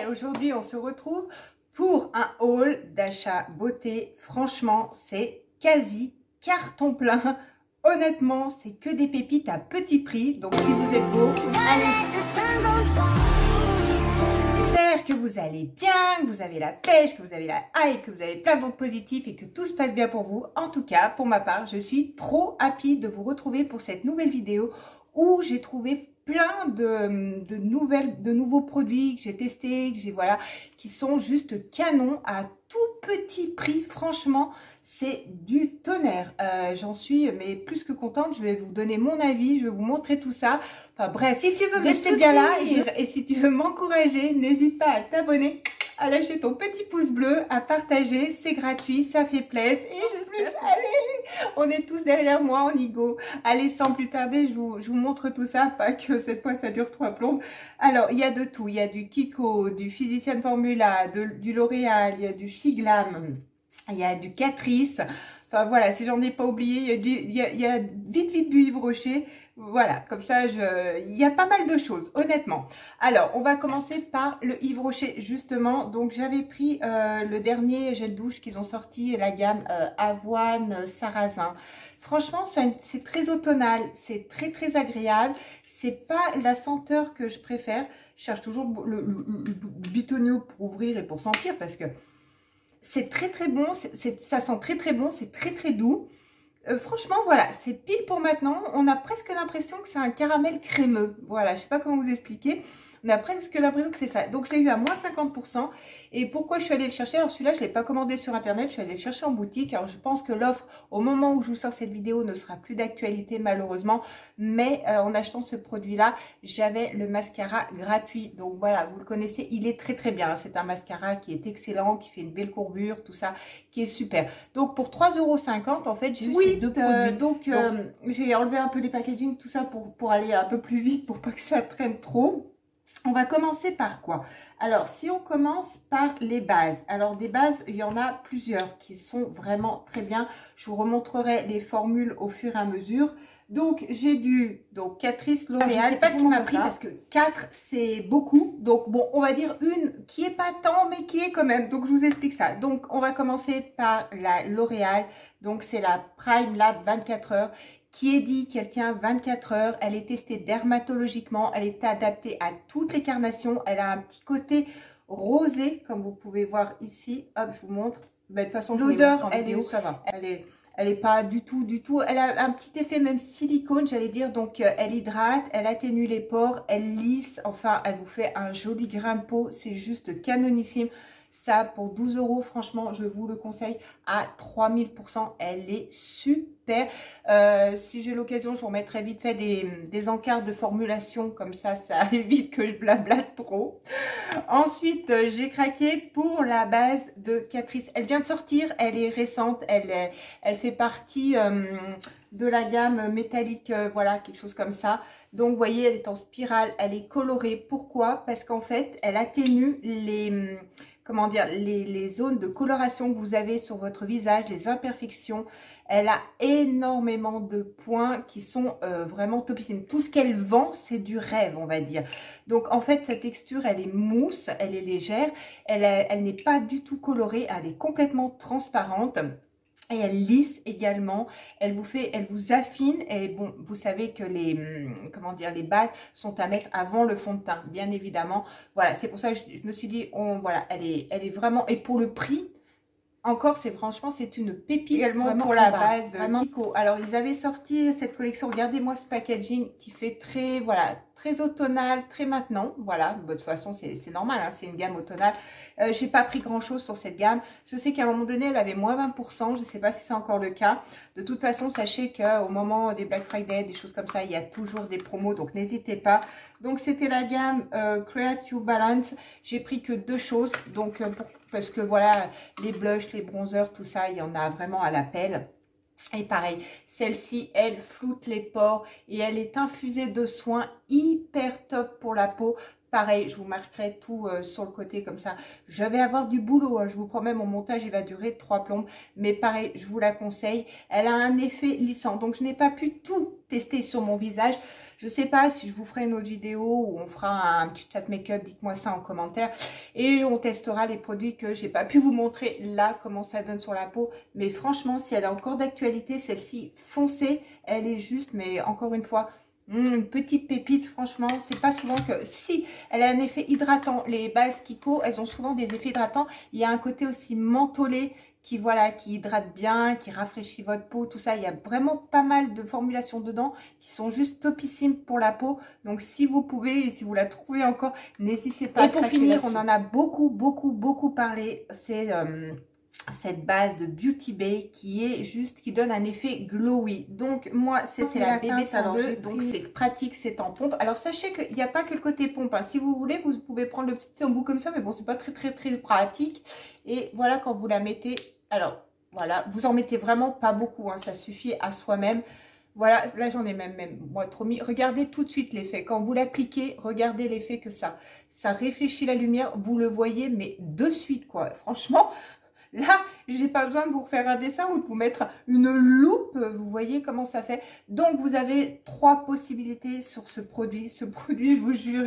Aujourd'hui, on se retrouve pour un haul d'achat beauté. Franchement, c'est quasi carton plein. Honnêtement, c'est que des pépites à petit prix. Donc, si vous êtes beau, allez. J'espère que vous allez bien, que vous avez la pêche, que vous avez la hype, que vous avez plein d'ondes positifs et que tout se passe bien pour vous. En tout cas, pour ma part, je suis trop happy de vous retrouver pour cette nouvelle vidéo où j'ai trouvé plein de nouveaux produits que j'ai testés, qui sont juste canons à tout petit prix. Franchement, c'est du tonnerre. J'en suis mais plus que contente. Je vais vous donner mon avis, je vais vous montrer tout ça. Enfin bref, si tu veux rester bien là et si tu veux m'encourager, n'hésite pas à t'abonner, à lâcher ton petit pouce bleu, à partager, c'est gratuit, ça fait plaisir. Et je suis allez, on est tous derrière moi, on y go. Allez, sans plus tarder, je vous montre tout ça, pas que cette fois ça dure 3 plombes. Alors, il y a de tout, il y a du Kiko, du Physician Formula, du L'Oréal, il y a du Shiglam, il y a du Catrice. Enfin voilà, si j'en ai pas oublié, il y a vite du Yves Rocher. Voilà, comme ça, il y a pas mal de choses, honnêtement. Alors, on va commencer par le Yves Rocher, justement. Donc, j'avais pris le dernier gel douche qu'ils ont sorti, la gamme Avoine Sarrasin. Franchement, c'est très automnal, c'est très agréable. C'est pas la senteur que je préfère. Je cherche toujours le bitonio pour ouvrir et pour sentir parce que c'est très bon, ça sent très bon, c'est très doux. Franchement, voilà, c'est pile pour maintenant. On a presque l'impression que c'est un caramel crémeux. Voilà, je sais pas comment vous expliquer. On a presque l'impression que c'est ça. Donc, je l'ai eu à moins 50%. Et pourquoi je suis allée le chercher? Alors, celui-là, je ne l'ai pas commandé sur Internet. Je suis allée le chercher en boutique. Alors, je pense que l'offre, au moment où je vous sors cette vidéo, ne sera plus d'actualité, malheureusement. Mais en achetant ce produit-là, j'avais le mascara gratuit. Donc, voilà, vous le connaissez. Il est très bien. C'est un mascara qui est excellent, qui fait une belle courbure, tout ça, qui est super. Donc, pour 3,50 €, en fait, j'ai eu ces deux produits. J'ai enlevé un peu les packaging, tout ça, pour aller un peu plus vite, pour pas que ça traîne trop. On va commencer par quoi? Alors, si on commence par les bases. Alors, des bases, il y en a plusieurs qui sont vraiment très bien. Je vous remontrerai les formules au fur et à mesure. Donc, j'ai donc Catrice, L'Oréal. Je ne sais pas ce qui m'a pris parce que 4, c'est beaucoup. Donc, bon, on va dire une qui est pas tant, mais qui est quand même. Donc, je vous explique ça. Donc, on va commencer par la L'Oréal. Donc, c'est la Prime Lab 24 heures. Qui est dit qu'elle tient 24 heures, elle est testée dermatologiquement, elle est adaptée à toutes les carnations, elle a un petit côté rosé, comme vous pouvez voir ici. Hop, je vous montre. Ben, de toute façon, l'odeur, ça va. Elle est pas du tout, elle a un petit effet même silicone, j'allais dire, donc elle hydrate, elle atténue les pores, elle lisse, enfin, elle vous fait un joli grain de peau, c'est juste canonissime. Ça, pour 12 €, franchement, je vous le conseille à 3000%. Elle est super. Si j'ai l'occasion, je vous remettrai vite fait des encarts de formulation. Comme ça évite que je blablate trop. Ensuite, j'ai craqué pour la base de Catrice. Elle vient de sortir. Elle est récente. Elle fait partie de la gamme métallique. Voilà, quelque chose comme ça. Donc, vous voyez, elle est en spirale. Elle est colorée. Pourquoi? Parce qu'en fait, elle atténue les zones de coloration que vous avez sur votre visage, les imperfections. Elle a énormément de points qui sont vraiment topissimes. Tout ce qu'elle vend, c'est du rêve, on va dire. Donc, en fait, sa texture, elle est mousse, elle est légère, elle n'est pas du tout colorée, elle est complètement transparente. Et elle lisse également, elle vous affine et bon, vous savez que les bases sont à mettre avant le fond de teint, bien évidemment. Voilà, c'est pour ça que je me suis dit, voilà, elle est vraiment, et pour le prix, encore, franchement, c'est une pépite également pour la base Kiko. Alors, ils avaient sorti cette collection, regardez-moi ce packaging qui fait très automnal, très maintenant. Voilà, de toute façon, c'est normal, hein, c'est une gamme automnale. J'ai pas pris grand-chose sur cette gamme. Je sais qu'à un moment donné, elle avait moins 20%. Je sais pas si c'est encore le cas. De toute façon, sachez qu'au moment des Black Friday, des choses comme ça, il y a toujours des promos, donc n'hésitez pas. Donc, c'était la gamme Create You Balance. J'ai pris que 2 choses, donc parce que voilà, les blushs, les bronzers, tout ça, il y en a vraiment à l'appel. Et pareil, celle-ci, elle floute les pores et elle est infusée de soins hyper top pour la peau. pareil, je vous marquerai tout sur le côté comme ça. Je vais avoir du boulot, hein, je vous promets, mon montage il va durer 3 plombes, mais pareil, je vous la conseille. Elle a un effet lissant, donc je n'ai pas pu tout tester sur mon visage. Je sais pas si je vous ferai une autre vidéo où on fera un petit chat make-up, dites-moi ça en commentaire. Et on testera les produits que j'ai pas pu vous montrer là, comment ça donne sur la peau. Mais franchement, si elle est encore d'actualité, celle-ci, foncez, elle est juste, mais encore une fois, une petite pépite, franchement, c'est pas souvent que... Si, elle a un effet hydratant. Les bases Kiko, elles ont souvent des effets hydratants. Il y a un côté aussi mentholé qui, voilà, qui hydrate bien, qui rafraîchit votre peau, tout ça. Il y a vraiment pas mal de formulations dedans qui sont juste topissimes pour la peau. Donc, si vous pouvez, et si vous la trouvez encore, n'hésitez pas à craquer. Et pour finir, on en a beaucoup parlé. C'est... cette base de Beauty Bay qui est juste, qui donne un effet glowy. Donc moi c'est la BB102, donc c'est pratique, c'est en pompe. Alors sachez qu'il n'y a pas que le côté pompe, hein. Si vous voulez, vous pouvez prendre le petit embout comme ça, mais bon, c'est pas très pratique. Et voilà, quand vous la mettez, alors voilà, vous en mettez vraiment pas beaucoup, hein, ça suffit à soi-même. Voilà, là j'en ai même moi trop mis. Regardez tout de suite l'effet. Quand vous l'appliquez, regardez l'effet que ça réfléchit la lumière, vous le voyez, mais de suite quoi. Franchement, là, j'ai pas besoin de vous refaire un dessin ou de vous mettre une loupe. Vous voyez comment ça fait. Donc, vous avez 3 possibilités sur ce produit. Ce produit, je vous jure,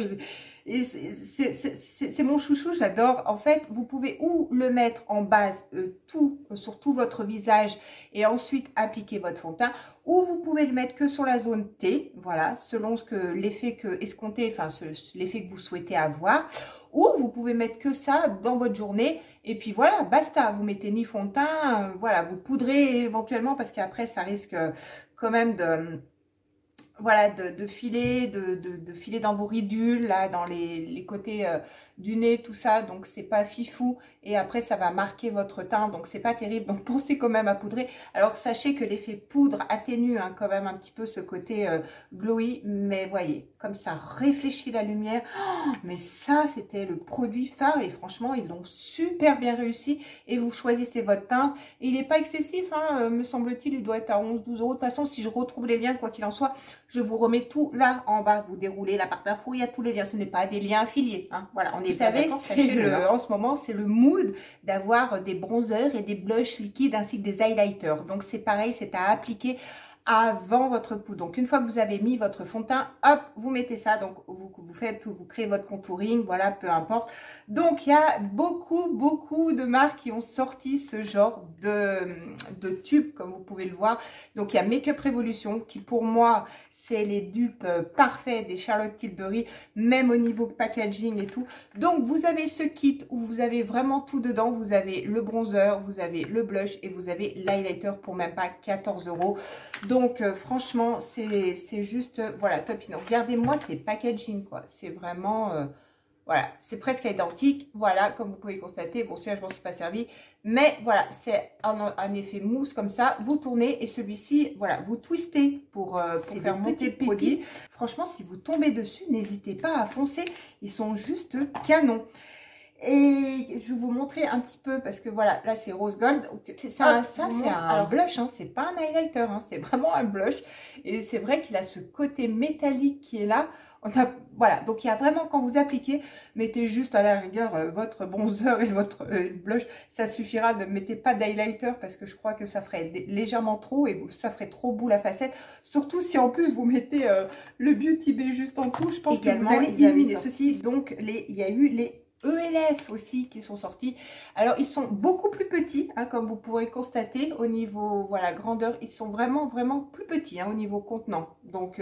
c'est mon chouchou, j'adore. En fait, vous pouvez ou le mettre en base sur tout votre visage et ensuite appliquer votre fond de teint, ou vous pouvez le mettre que sur la zone T, voilà, selon l'effet escompté, enfin l'effet que vous souhaitez avoir. Ou vous pouvez mettre que ça dans votre journée et puis voilà, basta. Vous mettez ni fond de teint, voilà, vous poudrez éventuellement parce qu'après ça risque quand même de... Voilà, de filer, filer dans vos ridules, là, dans les côtés du nez, tout ça. Donc, c'est pas fifou. Et après, ça va marquer votre teint. Donc, c'est pas terrible. Donc, pensez quand même à poudrer. Alors, sachez que l'effet poudre atténue hein, quand même un petit peu ce côté glowy. Mais voyez, comme ça réfléchit la lumière. Oh, mais ça, c'était le produit phare. Et franchement, ils l'ont super bien réussi. Et vous choisissez votre teint. Et il n'est pas excessif, hein, me semble-t-il. Il doit être à 11-12 euros. De toute façon, si je retrouve les liens, quoi qu'il en soit, je vous remets tout là en bas. Vous déroulez la barre d'infos, il y a tous les liens. Ce n'est pas des liens affiliés. Hein. Voilà, on est, vous savez, en ce moment, c'est le mood d'avoir des bronzers et des blushs liquides ainsi que des highlighters. Donc, c'est pareil, c'est à appliquer avant votre poudre. Donc, une fois que vous avez mis votre fond de teint, hop, vous mettez ça. Donc, vous faites tout, vous créez votre contouring, voilà, peu importe. Donc, il y a beaucoup de marques qui ont sorti ce genre de tubes, comme vous pouvez le voir. Donc, il y a Makeup Revolution, qui pour moi, c'est les dupes parfaits des Charlotte Tilbury, même au niveau packaging et tout. Donc, vous avez ce kit où vous avez vraiment tout dedans. Vous avez le bronzer, vous avez le blush et vous avez l'highlighter pour même pas 14 euros. Donc, franchement, c'est juste, voilà, top. Regardez-moi ces packaging, quoi. C'est vraiment... voilà, c'est presque identique. Voilà, comme vous pouvez constater, bon, celui-là, je m'en suis pas servi. Mais voilà, c'est un effet mousse comme ça. Vous tournez et celui-ci, voilà, vous twistez pour faire monter le produit. Franchement, si vous tombez dessus, n'hésitez pas à foncer. Ils sont juste canons. Et je vais vous montrer un petit peu parce que voilà, là c'est rose gold. Ça c'est un blush, hein, c'est pas un highlighter, hein, c'est vraiment un blush. Et c'est vrai qu'il a ce côté métallique qui est là. Voilà, donc il y a vraiment, quand vous appliquez, mettez juste à la rigueur votre bronzer et votre blush, ça suffira. Ne mettez pas d'highlighter parce que je crois que ça ferait légèrement trop et ça ferait trop boule à facettes. Surtout si en plus vous mettez le Beauty Bay juste en dessous, je pense également, que vous allez illuminer ceci. Donc il y a eu les ELF aussi qui sont sortis. Alors ils sont beaucoup plus petits, hein, comme vous pourrez constater au niveau voilà grandeur, ils sont vraiment plus petits hein, au niveau contenant. Donc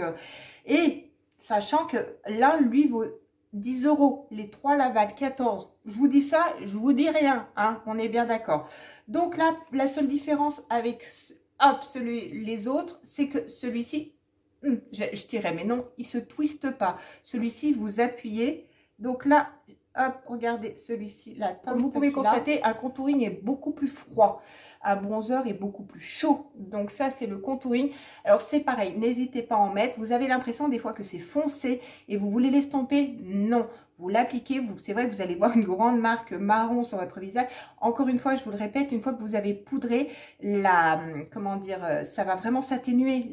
et sachant que l'un lui vaut 10 euros, les 3 là valent 14. Je vous dis ça, je vous dis rien, hein, on est bien d'accord. Donc là, la seule différence avec les autres, c'est que celui-ci, je dirais, mais non, il se twiste pas. Celui-ci, vous appuyez. Donc là, hop, regardez celui-ci. Là, comme vous pouvez constater, un contouring est beaucoup plus froid. Un bronzer est beaucoup plus chaud. Donc ça, c'est le contouring. Alors c'est pareil, n'hésitez pas à en mettre. Vous avez l'impression des fois que c'est foncé et vous voulez l'estomper. Non. vous l'appliquez, c'est vrai que vous allez voir une grande marque marron sur votre visage. Encore une fois, je vous le répète, une fois que vous avez poudré, comment dire, ça va vraiment s'atténuer,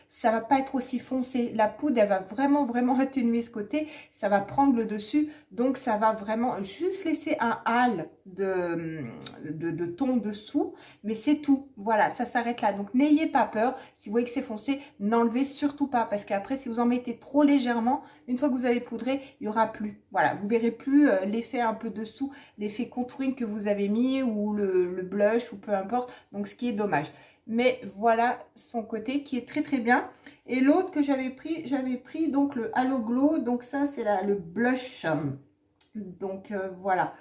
ça va pas être aussi foncé. La poudre, elle va vraiment atténuer ce côté, ça va prendre le dessus, donc ça va vraiment juste laisser un halo de ton dessous, mais c'est tout. Voilà, ça s'arrête là. Donc n'ayez pas peur, si vous voyez que c'est foncé, n'enlevez surtout pas, parce qu'après, si vous en mettez trop légèrement, une fois que vous avez poudré, il n'y aura plus. Voilà, vous verrez plus l'effet un peu dessous, l'effet contouring que vous avez mis, ou le blush, ou peu importe, donc ce qui est dommage. Mais voilà son côté qui est très bien. Et l'autre que j'avais pris donc le Halo Glow, donc ça c'est le blush. Donc voilà,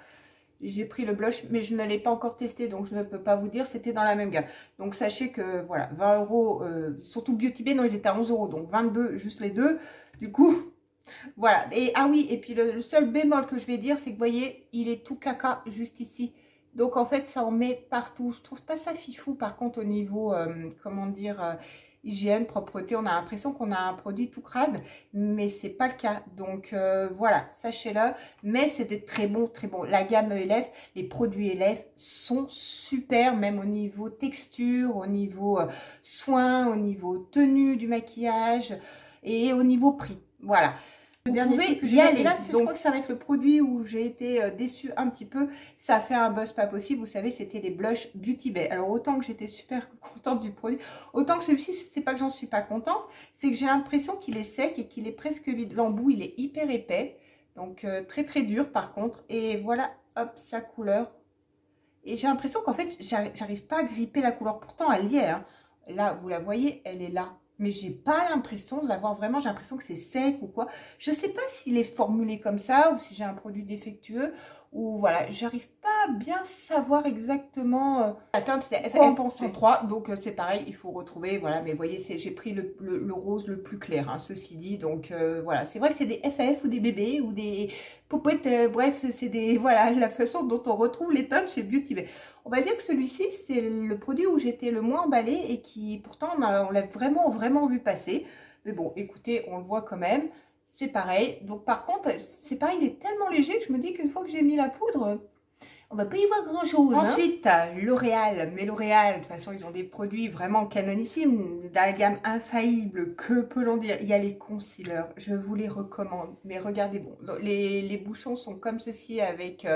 j'ai pris le blush, mais je ne l'ai pas encore testé, donc je ne peux pas vous dire, c'était dans la même gamme. Donc sachez que voilà, 20 €, surtout Beauty Bay, non, ils étaient à 11 €, donc 22, juste les deux. Du coup, voilà. Et ah oui, et puis le seul bémol que je vais dire, c'est que vous voyez, il est tout caca juste ici. Donc en fait, ça en met partout. Je trouve pas ça fifou, par contre, au niveau, comment dire, hygiène, propreté, on a l'impression qu'on a un produit tout crade, mais c'est pas le cas. Donc voilà, sachez-le. Mais c'était très bon. La gamme ELF, les produits ELF sont super, même au niveau texture, au niveau soin, au niveau tenue du maquillage et au niveau prix. Voilà. Le dernier truc que j'ai y là, je crois que ça va être le produit où j'ai été déçue un petit peu. Ça a fait un buzz pas possible. Vous savez, c'était les blushs Beauty Bay. Alors, autant que j'étais super contente du produit, autant que celui-ci, c'est pas que j'en suis pas contente, c'est que j'ai l'impression qu'il est sec et qu'il est presque vide. L'embout, il est hyper épais. Donc, très dur par contre. Et voilà, hop, sa couleur. Et j'ai l'impression qu'en fait, j'arrive pas à gripper la couleur. Pourtant, elle y est. Hein. Là, vous la voyez, elle est là. Mais j'ai pas l'impression de l'avoir vraiment, j'ai l'impression que c'est sec ou quoi. Je sais pas s'il est formulé comme ça ou si j'ai un produit défectueux ou voilà, j'arrive pas à bien savoir exactement. La teinte c'était FF 103, donc c'est pareil, il faut retrouver, voilà, mais vous voyez, j'ai pris le rose le plus clair, hein, ceci dit, donc voilà, c'est vrai que c'est des FF ou des bébés ou des popotes, bref, c'est des, voilà, la façon dont on retrouve les teintes chez Beauty Bay. On va dire que celui-ci, c'est le produit où j'étais le moins emballée et qui, pourtant, on l'a vraiment vu passer. Mais bon, écoutez, on le voit quand même. C'est pareil. Donc, par contre, c'est pareil, il est tellement léger que je me dis qu'une fois que j'ai mis la poudre, on va pas y voir grand-chose. Ensuite, L'Oréal. Mais L'Oréal, de toute façon, ils ont des produits vraiment canonissimes, de la gamme infaillible, que peut-on dire? Il y a les concealers, je vous les recommande. Mais regardez, bon, les bouchons sont comme ceci avec...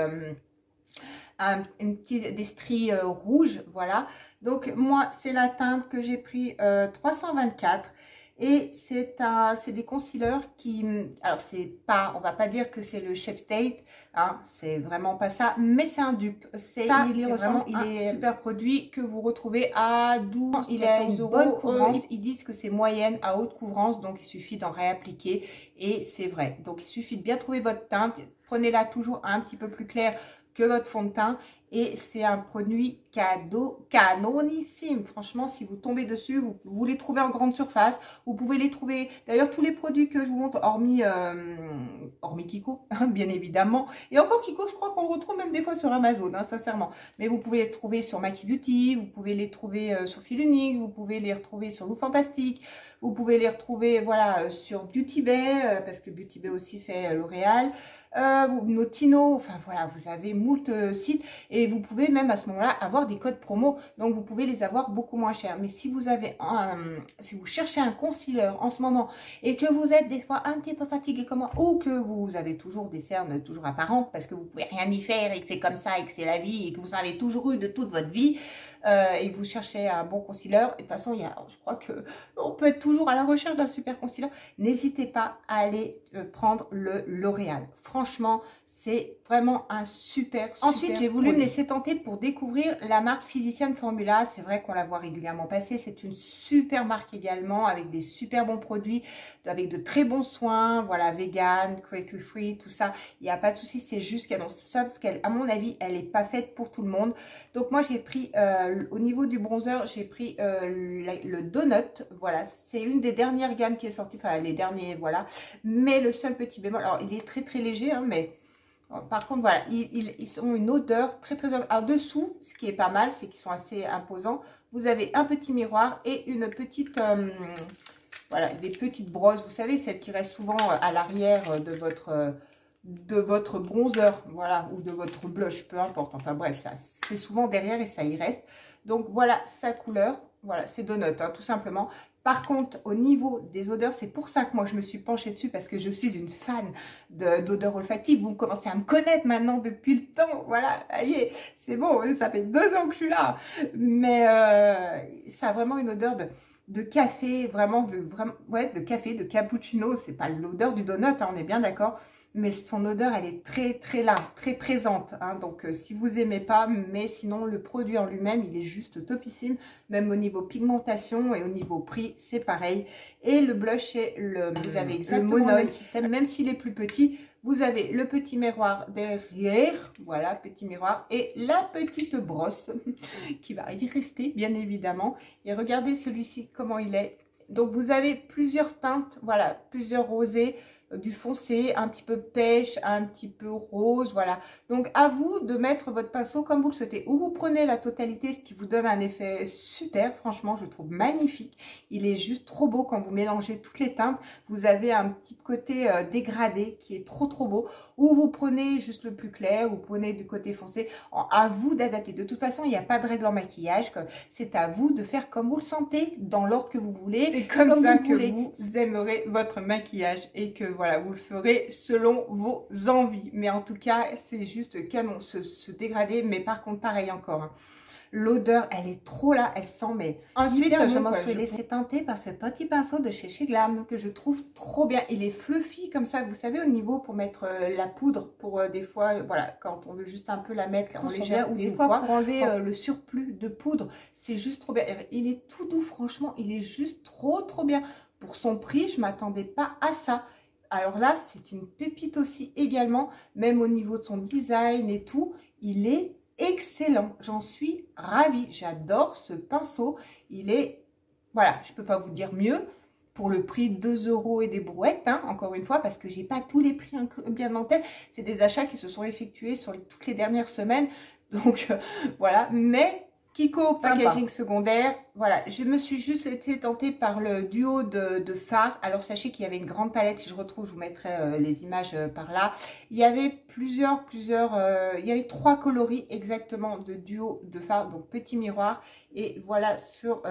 des stries rouges, voilà. Donc moi c'est la teinte que j'ai pris 324 et c'est des concealers qui, alors c'est pas, on va pas dire que c'est le Shape State, hein, c'est vraiment pas ça, mais c'est un dupe. Il est super produit que vous retrouvez à 12, il a une bonne couvrance. Ils disent que c'est moyenne à haute couvrance, donc il suffit d'en réappliquer et c'est vrai. Donc il suffit de bien trouver votre teinte, prenez-la toujours un petit peu plus claire que votre fond de teint et c'est un produit canonissime. Franchement, si vous tombez dessus, vous les trouvez en grande surface, vous pouvez les trouver, d'ailleurs tous les produits que je vous montre, hormis Kiko, hein, bien évidemment, et encore Kiko, je crois qu'on le retrouve même des fois sur Amazon, hein, sincèrement, mais vous pouvez les trouver sur Maki Beauty, vous pouvez les trouver sur Fil Unique, vous pouvez les retrouver sur Look Fantastique, vous pouvez les retrouver, voilà, sur Beauty Bay, parce que Beauty Bay aussi fait L'Oréal, Notino, enfin voilà, vous avez moult sites et vous pouvez même à ce moment-là avoir des codes promo, donc vous pouvez les avoir beaucoup moins chers. Mais si vous avez si vous cherchez un concealer en ce moment et que vous êtes des fois un petit peu fatigué comme moi, ou que vous avez toujours des cernes toujours apparentes parce que vous pouvez rien y faire et que c'est comme ça et que c'est la vie et que vous en avez toujours eu de toute votre vie, et que vous cherchez un bon concealer, et de toute façon, je crois que on peut être toujours à la recherche d'un super concealer. N'hésitez pas à aller prendre le L'Oréal. Franchement, c'est vraiment un super. Ensuite, j'ai voulu me laisser tenter pour découvrir la marque Physician Formula. C'est vrai qu'on la voit régulièrement passer. C'est une super marque également avec des super bons produits, avec de très bons soins. Voilà, vegan, cruelty free, tout ça. Il n'y a pas de souci. C'est juste qu'elle, sauf qu'elle, à mon avis, elle n'est pas faite pour tout le monde. Donc moi, j'ai pris au niveau du bronzer, j'ai pris le Donut. Voilà, c'est une des dernières gammes qui est sortie. Enfin, les derniers, voilà. Mais le seul petit bémol, alors il est très léger, hein, mais par contre, voilà, ils ont une odeur très. Alors, dessous, ce qui est pas mal, c'est qu'ils sont assez imposants. Vous avez un petit miroir et une petite, voilà, des petites brosses, vous savez, celles qui restent souvent à l'arrière de de votre bronzer, voilà, ou de votre blush, peu importe. Enfin bref, ça c'est souvent derrière et ça y reste. Donc voilà sa couleur, voilà, c'est Donut, hein, tout simplement. Par contre, au niveau des odeurs, c'est pour ça que moi je me suis penchée dessus, parce que je suis une fan d'odeurs olfactives. Vous commencez à me connaître maintenant depuis le temps, voilà, allez, c'est bon, ça fait 2 ans que je suis là. Mais ça a vraiment une odeur de café, vraiment, ouais, de café, de cappuccino. C'est pas l'odeur du donut, hein, on est bien d'accord. Mais son odeur, elle est très, très là, très présente. Hein. Donc, si vous aimez pas, mais sinon, le produit en lui-même, il est juste topissime. Même au niveau pigmentation et au niveau prix, c'est pareil. Et le blush, vous avez exactement le même système. Même s'il est plus petit, vous avez le petit miroir derrière. Voilà, petit miroir. Et la petite brosse qui va y rester, bien évidemment. Et regardez celui-ci, comment il est. Donc, vous avez plusieurs teintes, voilà, plusieurs rosés, du foncé, un petit peu pêche, un petit peu rose, voilà. Donc, à vous de mettre votre pinceau comme vous le souhaitez. Ou vous prenez la totalité, ce qui vous donne un effet super, franchement, je trouve magnifique. Il est juste trop beau quand vous mélangez toutes les teintes. Vous avez un petit côté dégradé qui est trop, trop beau. Ou vous prenez juste le plus clair, ou vous prenez du côté foncé. À vous d'adapter. De toute façon, il n'y a pas de règle en maquillage. C'est à vous de faire comme vous le sentez, dans l'ordre que vous voulez. C'est comme ça que vous aimerez votre maquillage et que voilà, vous le ferez selon vos envies. Mais en tout cas, c'est juste canon, ce dégradé. Mais par contre, pareil encore, hein. L'odeur, elle est trop là, elle sent, mais ensuite, je m'en suis laissé tenter par ce petit pinceau de chez Glam que je trouve trop bien. Il est fluffy comme ça, vous savez, au niveau pour mettre la poudre, pour des fois, voilà, quand on veut juste un peu la mettre en légère, ou des fois pour enlever le surplus de poudre, c'est juste trop bien. Il est tout doux, franchement, il est juste trop, trop bien. Pour son prix, je ne m'attendais pas à ça. Alors là, c'est une pépite aussi également, même au niveau de son design et tout, il est excellent. J'en suis ravie. J'adore ce pinceau. Il est, voilà, je ne peux pas vous dire mieux. Pour le prix 2 € et des brouettes, hein, encore une fois, parce que j'ai pas tous les prix bien en tête. C'est des achats qui se sont effectués sur toutes les dernières semaines. Donc, voilà. Mais Kiko Packaging Secondaire, voilà, je me suis juste laissé tenter par le duo de fards. Alors sachez qu'il y avait une grande palette, si je retrouve, je vous mettrai les images par là. Il y avait il y avait 3 coloris exactement de duo de fards, donc petit miroir. Et voilà, sur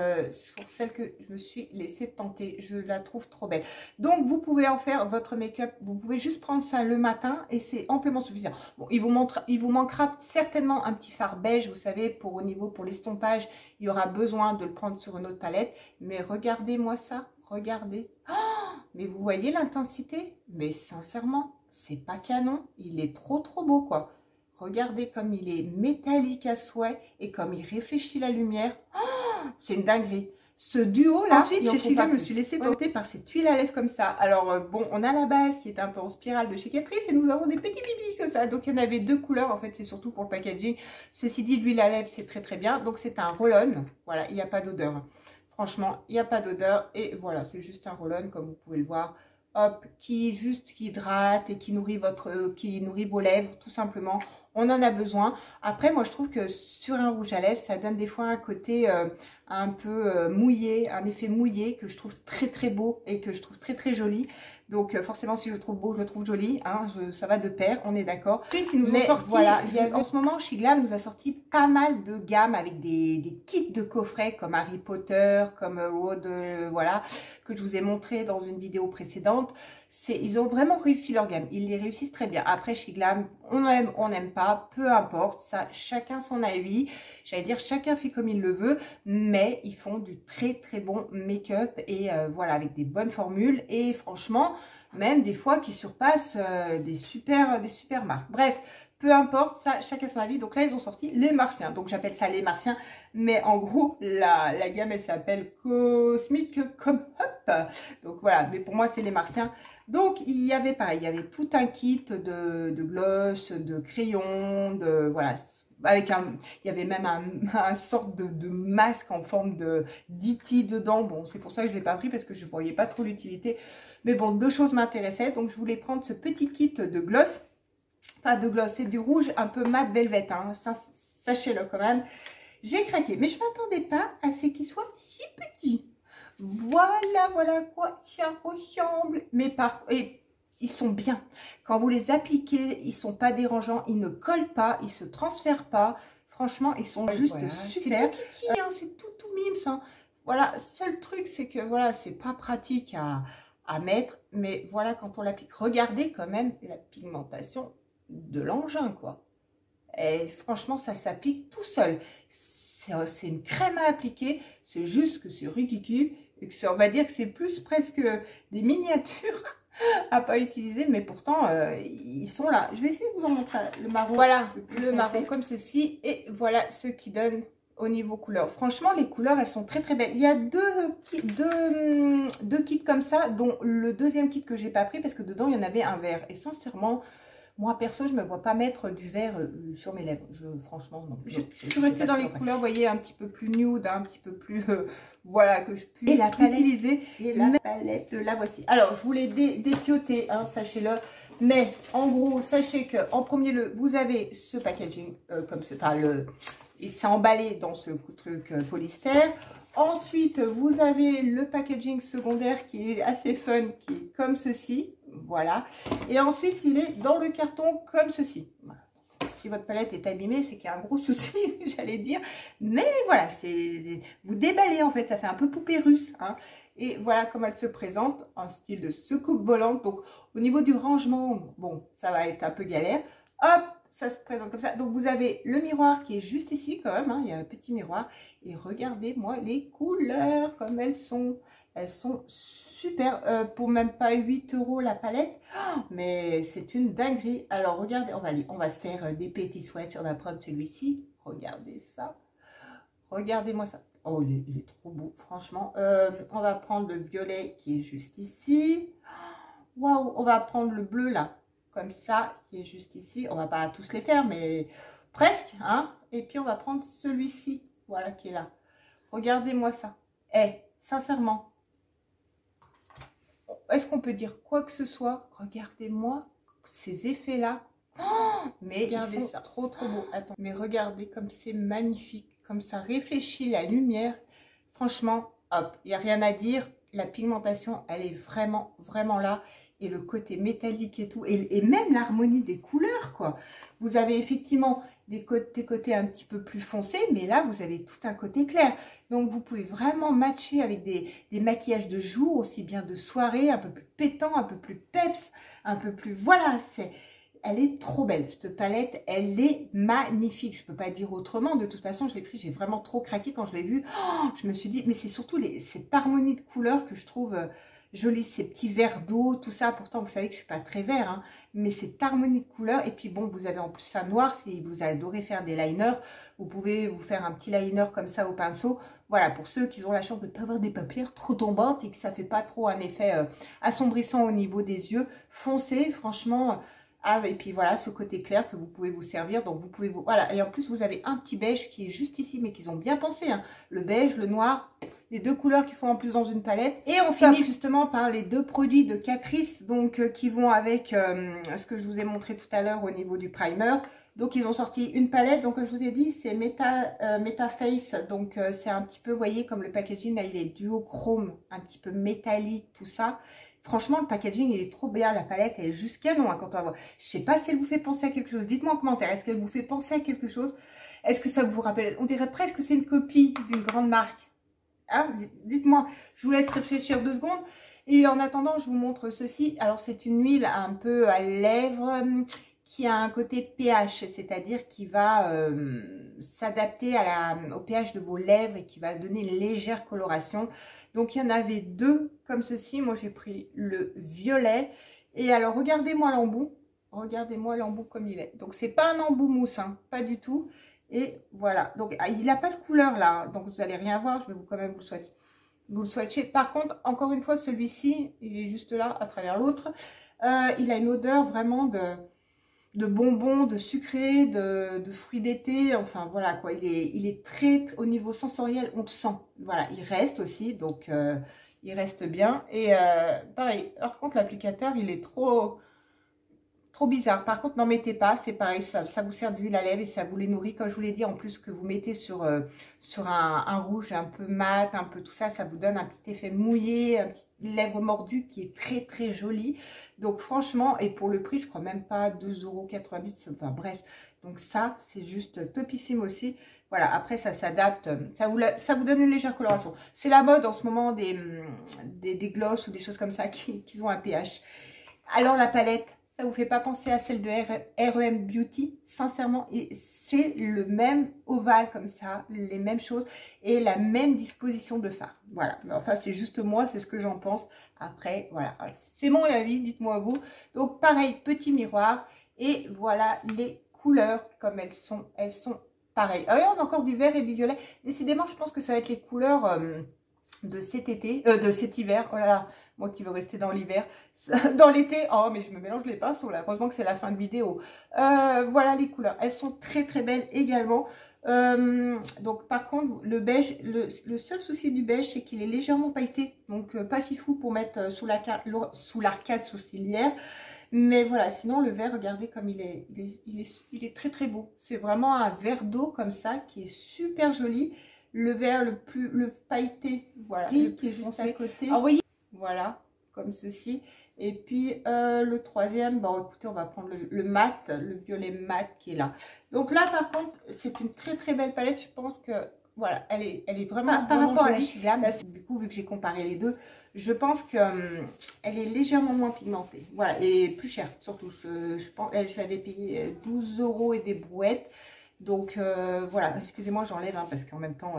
celle que je me suis laissé tenter, je la trouve trop belle. Donc vous pouvez en faire votre make-up, vous pouvez juste prendre ça le matin et c'est amplement suffisant. Bon, il vous manquera certainement un petit fard beige, vous savez, pour l'estompage, il y aura besoin de le prendre sur une autre palette. Mais regardez-moi ça, regardez. Oh, mais vous voyez l'intensité? Mais sincèrement, c'est pas canon. Il est trop trop beau quoi. Regardez comme il est métallique à souhait et comme il réfléchit la lumière. Oh, c'est une dinguerie. Ce duo là, ensuite chez Chiga, je me suis laissé tenter par cette huile à lèvres comme ça. Alors bon, on a la base qui est un peu en spirale de chez Catrice et nous avons des petits bibis comme ça. Donc il y en avait 2 couleurs, en fait c'est surtout pour le packaging. Ceci dit, l'huile à lèvres c'est très très bien. Donc c'est un roll-on, voilà, il n'y a pas d'odeur. Franchement, il n'y a pas d'odeur et voilà, c'est juste un roll-on comme vous pouvez le voir. Hop, qui hydrate et qui nourrit vos lèvres tout simplement. On en a besoin. Après, moi je trouve que sur un rouge à lèvres, ça donne des fois un côté un peu mouillé, un effet mouillé que je trouve très très beau et que je trouve très très joli. Donc forcément, si je le trouve beau, je le trouve joli. Hein, ça va de pair, on est d'accord. Voilà, en ce moment, chez Glam nous a sorti pas mal de gammes avec des kits de coffrets comme Harry Potter, comme Road, voilà, que je vous ai montré dans une vidéo précédente. Ils ont vraiment réussi leur gamme. Ils les réussissent très bien. Après, chez Glam, on aime, on n'aime pas, peu importe. Ça, chacun son avis. J'allais dire, chacun fait comme il le veut. Mais ils font du très très bon make-up et voilà, avec des bonnes formules. Et franchement, même des fois qui surpassent des super marques. Bref, peu importe, ça, chacun son avis. Donc là, ils ont sorti les Martiens. Donc j'appelle ça les Martiens. Mais en gros, la gamme, elle s'appelle Cosmic Come Up. Donc voilà, mais pour moi, c'est les Martiens. Donc il y avait pareil, il y avait tout un kit de gloss, de crayons, de voilà. Avec il y avait même un sorte de masque en forme de d'E.T. dedans. Bon, c'est pour ça que je ne l'ai pas pris parce que je ne voyais pas trop l'utilité. Mais bon, 2 choses m'intéressaient. Donc, je voulais prendre ce petit kit de gloss. Enfin, de gloss, c'est du rouge un peu mat velvet. Hein, sachez-le quand même. J'ai craqué. Mais je ne m'attendais pas à ce qu'il soit si petit. Voilà quoi ça ressemble. Mais ils sont bien. Quand vous les appliquez, ils sont pas dérangeants, ils ne collent pas, ils se transfèrent pas. Franchement, ils sont juste voilà, super. C'est tout kiki, hein, c'est tout mimes. Hein. Voilà, seul truc, c'est que voilà, c'est pas pratique à mettre, mais voilà, quand on l'applique, regardez quand même la pigmentation de l'engin, quoi. Et franchement, ça s'applique tout seul. C'est une crème à appliquer, c'est juste que c'est rikiki, et que on va dire que c'est plus presque des miniatures à pas utiliser, mais pourtant ils sont là. Je vais essayer de vous en montrer le marron. Voilà, le marron comme ceci, et voilà ce qui donne au niveau couleur. Franchement, les couleurs, elles sont très très belles. Il y a deux kits comme ça, dont le deuxième kit que j'ai pas pris parce que dedans il y en avait un vert. Et sincèrement, moi perso, je me vois pas mettre du vert sur mes lèvres. Franchement, non. Je suis restée dans les couleurs, vous voyez, un petit peu plus nude, un petit peu plus, voilà, que je puisse utiliser. Et la palette, la voici. Alors, je vous l'ai dépioté, hein, sachez-le. Mais en gros, sachez que en premier lieu, vous avez ce packaging comme ce, enfin il s'est emballé dans ce truc polystère. Ensuite, vous avez le packaging secondaire qui est assez fun, qui est comme ceci. Voilà. Et ensuite, il est dans le carton comme ceci. Voilà. Si votre palette est abîmée, c'est qu'il y a un gros souci, j'allais dire. Mais voilà, vous déballez en fait, ça fait un peu poupée russe. Hein. Et voilà comment elle se présente en style de secoupe volante. Donc, au niveau du rangement, bon, ça va être un peu galère. Hop! Ça se présente comme ça. Donc, vous avez le miroir qui est juste ici quand même. Hein. Il y a un petit miroir. Et regardez-moi les couleurs comme elles sont. Elles sont super. Pour même pas 8 € la palette. Oh, mais c'est une dinguerie. Alors, regardez. On va se faire des petits swatchs. On va prendre celui-ci. Regardez ça. Regardez-moi ça. Oh, il est trop beau. Franchement. On va prendre le violet qui est juste ici. Waouh. On va prendre le bleu là. Comme ça, qui est juste ici. On va pas tous les faire, mais presque. Hein. Et puis, on va prendre celui-ci. Voilà, qui est là. Regardez-moi ça. Sincèrement, est-ce qu'on peut dire quoi que ce soit? Regardez-moi ces effets-là. Oh, mais regardez ça. Trop, trop beau. Attends. Mais regardez comme c'est magnifique. Comme ça réfléchit la lumière. Franchement, hop, il n'y a rien à dire. La pigmentation, elle est vraiment, vraiment là. Et le côté métallique et tout, et même l'harmonie des couleurs, quoi. Vous avez effectivement des côtés un petit peu plus foncés, mais là, vous avez tout un côté clair. Donc, vous pouvez vraiment matcher avec des maquillages de jour, aussi bien de soirée, un peu plus pétant, un peu plus peps, un peu plus... Voilà, elle est trop belle, cette palette, elle est magnifique. Je ne peux pas dire autrement, de toute façon, je l'ai pris, j'ai vraiment trop craqué quand je l'ai vu. Oh, je me suis dit, mais c'est surtout cette harmonie de couleurs que je trouve... jolis, ces petits verres d'eau, tout ça. Pourtant, vous savez que je suis pas très vert, hein, mais cette harmonie de couleurs. Et puis bon, vous avez en plus un noir. Si vous adorez faire des liners, vous pouvez vous faire un petit liner comme ça au pinceau. Voilà, pour ceux qui ont la chance de ne pas avoir des paupières trop tombantes et que ça fait pas trop un effet assombrissant au niveau des yeux, foncez, franchement. Ah, et puis voilà, ce côté clair que vous pouvez vous servir. Donc, vous pouvez vous... Voilà, et en plus, vous avez un petit beige qui est juste ici, mais qu'ils ont bien pensé. Hein. Le beige, le noir... Les deux couleurs qu'il faut en plus dans une palette. Et on finit justement par les deux produits de Catrice, donc qui vont avec ce que je vous ai montré tout à l'heure au niveau du primer. Donc ils ont sorti une palette, donc comme je vous ai dit, c'est Meta Face. Donc c'est un petit peu, vous voyez, comme le packaging, là il est duochrome, un petit peu métallique, tout ça. Franchement, le packaging, il est trop bien. La palette, elle est juste canon hein, quand on la voit. Je sais pas si elle vous fait penser à quelque chose. Dites-moi en commentaire, est-ce qu'elle vous fait penser à quelque chose? Est-ce que ça vous rappelle? On dirait presque que c'est une copie d'une grande marque. Hein, dites-moi, je vous laisse réfléchir 2 secondes. Et en attendant, je vous montre ceci. Alors, c'est une huile un peu à lèvres qui a un côté pH, c'est-à-dire qui va s'adapter au pH de vos lèvres et qui va donner une légère coloration. Donc, il y en avait 2 comme ceci. Moi, j'ai pris le violet. Et alors, regardez-moi l'embout. Regardez-moi l'embout comme il est. Donc, c'est pas un embout mousse, hein, pas du tout. Et voilà, donc il n'a pas de couleur là, donc vous n'allez rien voir, je vais quand même vous le swatcher. Par contre, encore une fois, celui-ci, il est juste là à travers l'autre. Il a une odeur vraiment de bonbons, de sucré, de fruits d'été, enfin voilà quoi. Il est très, au niveau sensoriel, on le sent. Voilà, il reste aussi, donc il reste bien. Et pareil, par contre l'applicateur, il est trop... trop bizarre. Par contre, n'en mettez pas, c'est pareil, ça vous sert d'huile à lèvres et ça vous les nourrit, comme je vous l'ai dit, en plus que vous mettez sur un rouge un peu mat, un peu tout ça, ça vous donne un petit effet mouillé, un petit lèvre mordue qui est très très joli. Donc franchement, et pour le prix, je crois même pas 2,90 €, enfin bref, donc ça, c'est juste topissime aussi. Voilà, après ça s'adapte, ça vous donne une légère coloration. C'est la mode en ce moment des glosses ou des choses comme ça qui ont un pH. Alors la palette, ça vous fait pas penser à celle de R.E.M. Beauty, sincèrement, et c'est le même ovale comme ça, les mêmes choses et la même disposition de fard. Voilà, enfin c'est juste moi, c'est ce que j'en pense. Après, voilà, c'est mon avis, dites-moi vous. Donc pareil, petit miroir et voilà les couleurs comme elles sont pareilles. Ah, on a encore du vert et du violet. Décidément, je pense que ça va être les couleurs de cet été, de cet hiver. Oh là là, moi qui veux rester dans l'hiver, dans l'été. Oh, mais je me mélange les pinceaux là. Heureusement que c'est la fin de vidéo. Voilà les couleurs. Elles sont très très belles également. Donc par contre, le beige, le seul souci du beige, c'est qu'il est légèrement pailleté. Donc pas fifou pour mettre sous l'arcade sourcilière. Mais voilà, sinon le vert, regardez comme il est très très beau. C'est vraiment un vert d'eau comme ça qui est super joli. Le vert le pailleté, voilà, qui est juste à côté. Ah, voyez, voilà, comme ceci. Et puis le troisième, bon écoutez, on va prendre le mat, le violet mat qui est là. Donc là par contre, c'est une très très belle palette. Je pense que voilà, elle est vraiment par rapport à la She Glam. Du coup, vu que j'ai comparé les deux, je pense que elle est légèrement moins pigmentée. Voilà, et plus chère surtout. Je pense, je l'avais payé 12 € et des brouettes. Donc voilà, excusez-moi, j'enlève parce qu'en même temps,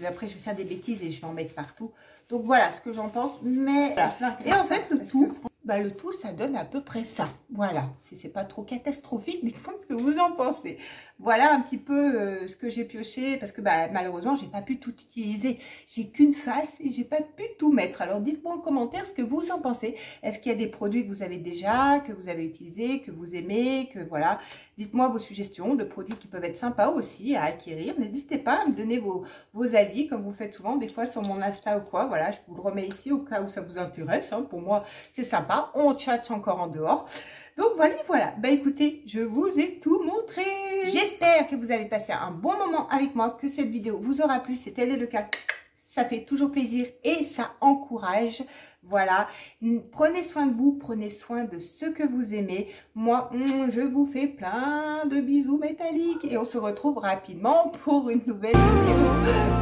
après je vais faire des bêtises et je vais en mettre partout. Donc voilà ce que j'en pense. Mais voilà. Et en fait, le tout, ça donne à peu près ça. Voilà, si c'est pas trop catastrophique, dites-moi ce que vous en pensez. Voilà un petit peu ce que j'ai pioché parce que malheureusement, j'ai pas pu tout utiliser. J'ai qu'une face et j'ai pas pu tout mettre. Alors dites-moi en commentaire ce que vous en pensez. Est-ce qu'il y a des produits que vous avez déjà, que vous avez utilisés, que vous aimez, que voilà. Dites-moi vos suggestions de produits qui peuvent être sympas aussi à acquérir. N'hésitez pas à me donner vos avis comme vous le faites souvent, des fois sur mon Insta ou quoi. Voilà, je vous le remets ici au cas où ça vous intéresse. Hein. Pour moi, c'est sympa. On tchatche encore en dehors. Donc voilà. Bah écoutez, je vous ai tout montré. J'espère que vous avez passé un bon moment avec moi, que cette vidéo vous aura plu. Si tel est le cas, ça fait toujours plaisir et ça encourage. Voilà, prenez soin de vous, prenez soin de ceux que vous aimez. Moi, je vous fais plein de bisous métalliques et on se retrouve rapidement pour une nouvelle vidéo.